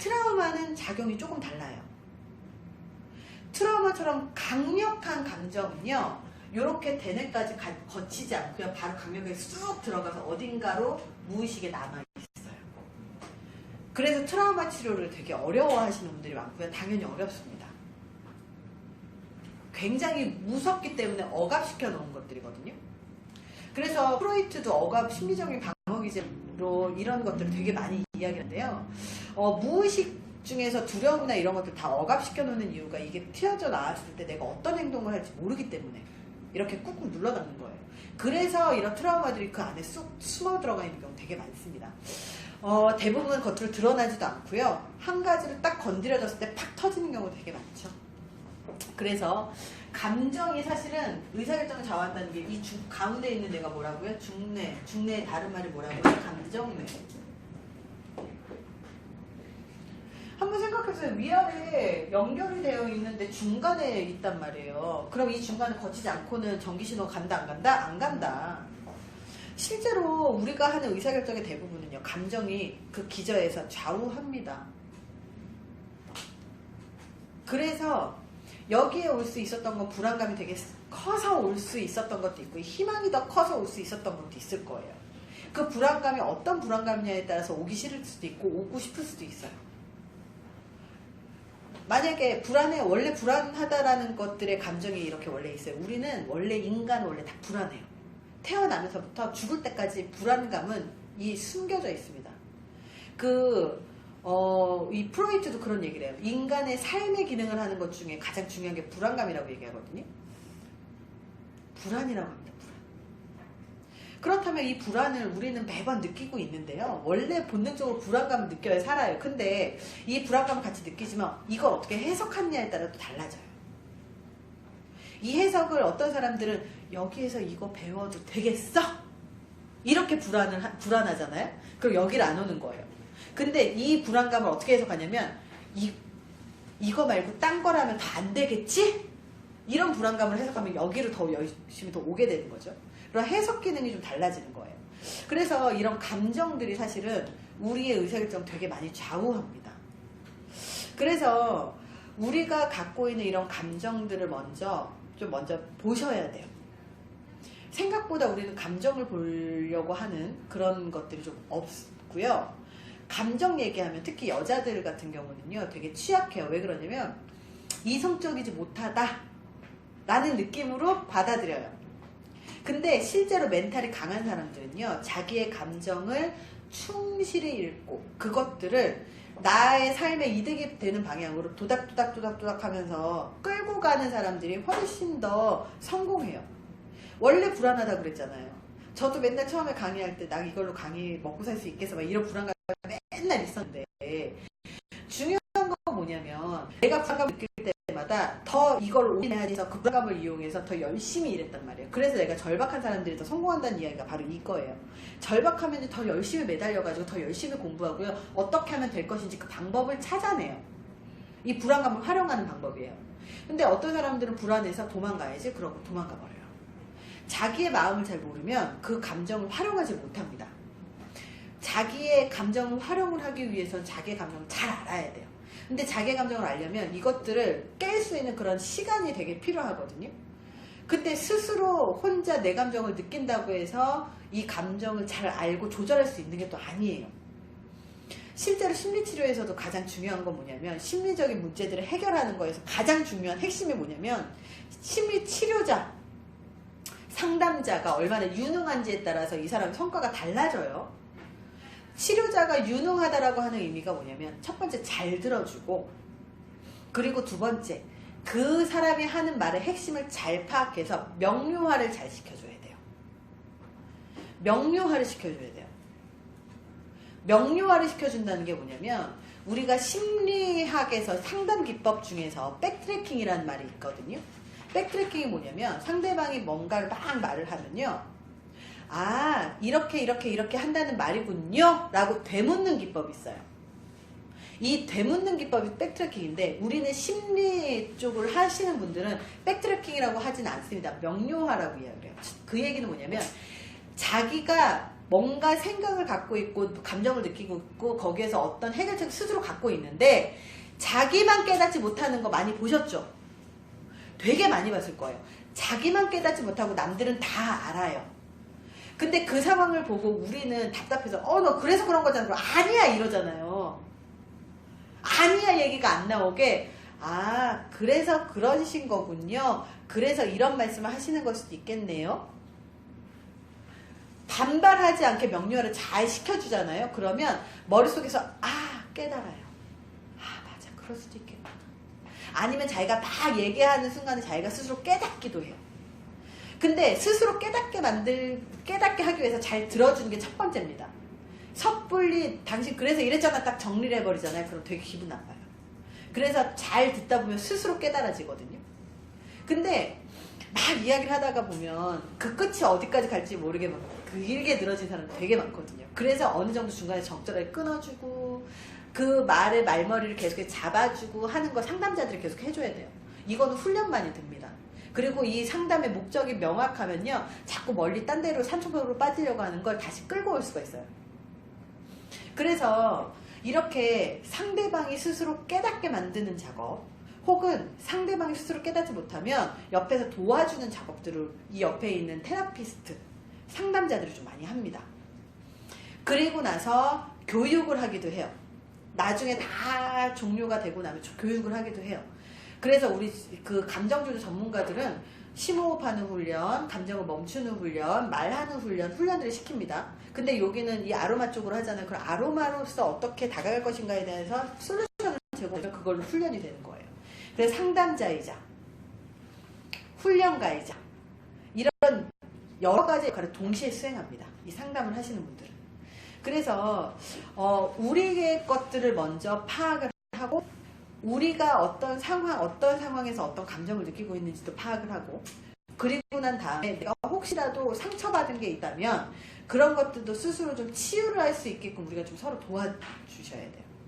트라우마는 작용이 조금 달라요. 트라우마처럼 강력한 감정은요, 이렇게 대뇌까지 거치지 않고요, 바로 강력하게 쑥 들어가서 어딘가로 무의식에 남아있어요. 그래서 트라우마 치료를 되게 어려워하시는 분들이 많고요. 당연히 어렵습니다. 굉장히 무섭기 때문에 억압시켜 놓은 것들이거든요. 그래서 프로이트도 억압 심리적인 방어 기제로 이런 것들을 되게 많이 이야기하는데요. 무의식 중에서 두려움이나 이런 것들 다 억압시켜 놓는 이유가 이게 튀어져 나왔을 때 내가 어떤 행동을 할지 모르기 때문에 이렇게 꾹꾹 눌러 담는 거예요. 그래서 이런 트라우마들이 그 안에 쑥 숨어 들어가 있는 경우 되게 많습니다. 대부분 겉으로 드러나지도 않고요. 한 가지를 딱 건드려졌을 때 팍 터지는 경우 되게 많죠. 그래서 감정이 사실은 의사결정을 좌우한다는 게 이 가운데 있는 데가 뭐라고요? 중뇌의 다른 말이 뭐라고요? 감정뇌. 한번 생각해보세요. 위아래 연결이 되어 있는데 중간에 있단 말이에요. 그럼 이 중간을 거치지 않고는 전기신호 간다 안 간다? 안 간다. 실제로 우리가 하는 의사결정의 대부분은요, 감정이 그 기저에서 좌우합니다. 그래서 여기에 올 수 있었던 건 불안감이 되게 커서 올 수 있었던 것도 있고, 희망이 더 커서 올 수 있었던 것도 있을 거예요. 그 불안감이 어떤 불안감이냐에 따라서 오기 싫을 수도 있고 오고 싶을 수도 있어요. 만약에 원래 불안하다라는 것들의 감정이 이렇게 원래 있어요. 우리는 원래 인간은 원래 다 불안해요. 태어나면서부터 죽을 때까지 불안감은 숨겨져 있습니다. 이 프로이트도 그런 얘기를 해요. 인간의 삶의 기능을 하는 것 중에 가장 중요한 게 불안감이라고 얘기하거든요. 불안이라고 합니다. 그렇다면 이 불안을 우리는 매번 느끼고 있는데요. 원래 본능적으로 불안감을 느껴야 살아요. 근데 이 불안감을 같이 느끼지만 이걸 어떻게 해석하느냐에 따라 또 달라져요. 이 해석을 어떤 사람들은 여기에서 이거 배워도 되겠어? 이렇게 불안하잖아요. 그럼 여기를 안 오는 거예요. 근데 이 불안감을 어떻게 해석하냐면 이거 말고 딴 거라면 다 안 되겠지? 이런 불안감을 해석하면 여기를 더 열심히 더 오게 되는 거죠. 그런 해석 기능이 좀 달라지는 거예요. 그래서 이런 감정들이 사실은 우리의 의사결정 되게 많이 좌우합니다. 그래서 우리가 갖고 있는 이런 감정들을 먼저 보셔야 돼요. 생각보다 우리는 감정을 보려고 하는 그런 것들이 좀 없고요. 감정 얘기하면 특히 여자들 같은 경우는요, 되게 취약해요. 왜 그러냐면 이성적이지 못하다 라는 느낌으로 받아들여요. 근데 실제로 멘탈이 강한 사람들은요, 자기의 감정을 충실히 읽고 그것들을 나의 삶에 이득이 되는 방향으로 도닥도닥 하면서 끌고 가는 사람들이 훨씬 더 성공해요. 원래 불안하다고 그랬잖아요. 저도 맨날 처음에 강의할 때 나 이걸로 강의 먹고 살 수 있겠어 막 이런 불안감이 맨날 있었는데, 중요한 건 뭐냐면 내가 불안감을 느낄 때마다 더 이걸 올인해야지 해서 그 불안감을 이용해서 더 열심히 일했단 말이에요. 그래서 내가 절박한 사람들이 더 성공한다는 이야기가 바로 이거예요. 절박하면 더 열심히 매달려가지고 더 열심히 공부하고요, 어떻게 하면 될 것인지 그 방법을 찾아내요. 이 불안감을 활용하는 방법이에요. 근데 어떤 사람들은 불안해서 도망가야지 그러고 도망가 버려요. 자기의 마음을 잘 모르면 그 감정을 활용하지 못합니다. 자기의 감정을 활용을 하기 위해서는 자기의 감정을 잘 알아야 돼요. 근데 자기의 감정을 알려면 이것들을 깰 수 있는 그런 시간이 되게 필요하거든요. 근데 스스로 혼자 내 감정을 느낀다고 해서 이 감정을 잘 알고 조절할 수 있는 게 또 아니에요. 실제로 심리치료에서도 가장 중요한 건 뭐냐면, 심리적인 문제들을 해결하는 거에서 가장 중요한 핵심이 뭐냐면, 심리치료자, 상담자가 얼마나 유능한지에 따라서 이 사람의 성과가 달라져요. 치료자가 유능하다라고 하는 의미가 뭐냐면, 첫 번째 잘 들어주고, 그리고 두 번째 그 사람이 하는 말의 핵심을 잘 파악해서 명료화를 잘 시켜줘야 돼요. 명료화를 시켜줘야 돼요. 명료화를 시켜준다는 게 뭐냐면, 우리가 심리학에서 상담 기법 중에서 백트래킹이라는 말이 있거든요. 백트래킹이 뭐냐면, 상대방이 뭔가를 막 말을 하면요, 아, 이렇게 한다는 말이군요 라고 되묻는 기법이 있어요. 이 되묻는 기법이 백트래킹인데, 우리는 심리 쪽을 하시는 분들은 백트래킹이라고 하진 않습니다. 명료화라고 이야기해요. 그 얘기는 뭐냐면, 자기가 뭔가 생각을 갖고 있고 감정을 느끼고 있고 거기에서 어떤 해결책 스스로 갖고 있는데 자기만 깨닫지 못하는 거 많이 보셨죠? 되게 많이 봤을 거예요. 자기만 깨닫지 못하고 남들은 다 알아요. 근데 그 상황을 보고 우리는 답답해서 너 그래서 그런 거잖아. 아니야 이러잖아요. 아니야 얘기가 안 나오게 그래서 그러신 거군요. 그래서 이런 말씀을 하시는 걸 수도 있겠네요. 반발하지 않게 명료화를 잘 시켜주잖아요. 그러면 머릿속에서 깨달아요. 맞아 그럴 수도 있겠구나. 아니면 자기가 막 얘기하는 순간에 자기가 스스로 깨닫기도 해요. 근데 스스로 깨닫게 하기 위해서 잘 들어주는 게 첫 번째입니다. 섣불리 당신 그래서 이랬잖아 딱 정리를 해버리잖아요. 그럼 되게 기분 나빠요. 그래서 잘 듣다 보면 스스로 깨달아지거든요. 근데 막 이야기를 하다가 보면 그 끝이 어디까지 갈지 모르게 그 길게 늘어진 사람 되게 많거든요. 그래서 어느 정도 중간에 적절하게 끊어주고 그 말의 말머리를 계속 잡아주고 하는 거 상담자들이 계속 해줘야 돼요. 이거는 훈련만이 됩니다. 그리고 이 상담의 목적이 명확하면요. 자꾸 멀리 딴 데로 산초벽으로 빠지려고 하는 걸 다시 끌고 올 수가 있어요. 그래서 이렇게 상대방이 스스로 깨닫게 만드는 작업 혹은 상대방이 스스로 깨닫지 못하면 옆에서 도와주는 작업들을 이 옆에 있는 테라피스트, 상담자들이 좀 많이 합니다. 그리고 나서 교육을 하기도 해요. 나중에 다 종료가 되고 나면 교육을 하기도 해요. 그래서 우리 그 감정조절 전문가들은 심호흡하는 훈련, 감정을 멈추는 훈련, 말하는 훈련들을 시킵니다. 근데 여기는 이 아로마 쪽으로 하잖아요. 그럼 아로마로서 어떻게 다가갈 것인가에 대해서 솔루션을 제공해서 그걸로 훈련이 되는 거예요. 그래서 상담자이자 훈련가이자 이런 여러 가지 역할을 동시에 수행합니다. 이 상담을 하시는 분들은. 그래서 우리의 것들을 먼저 파악을 하고 우리가 어떤 상황에서 어떤 감정을 느끼고 있는지도 파악을 하고 그리고 난 다음에 내가 혹시라도 상처받은 게 있다면 그런 것들도 스스로 좀 치유를 할 수 있게끔 우리가 좀 서로 도와주셔야 돼요.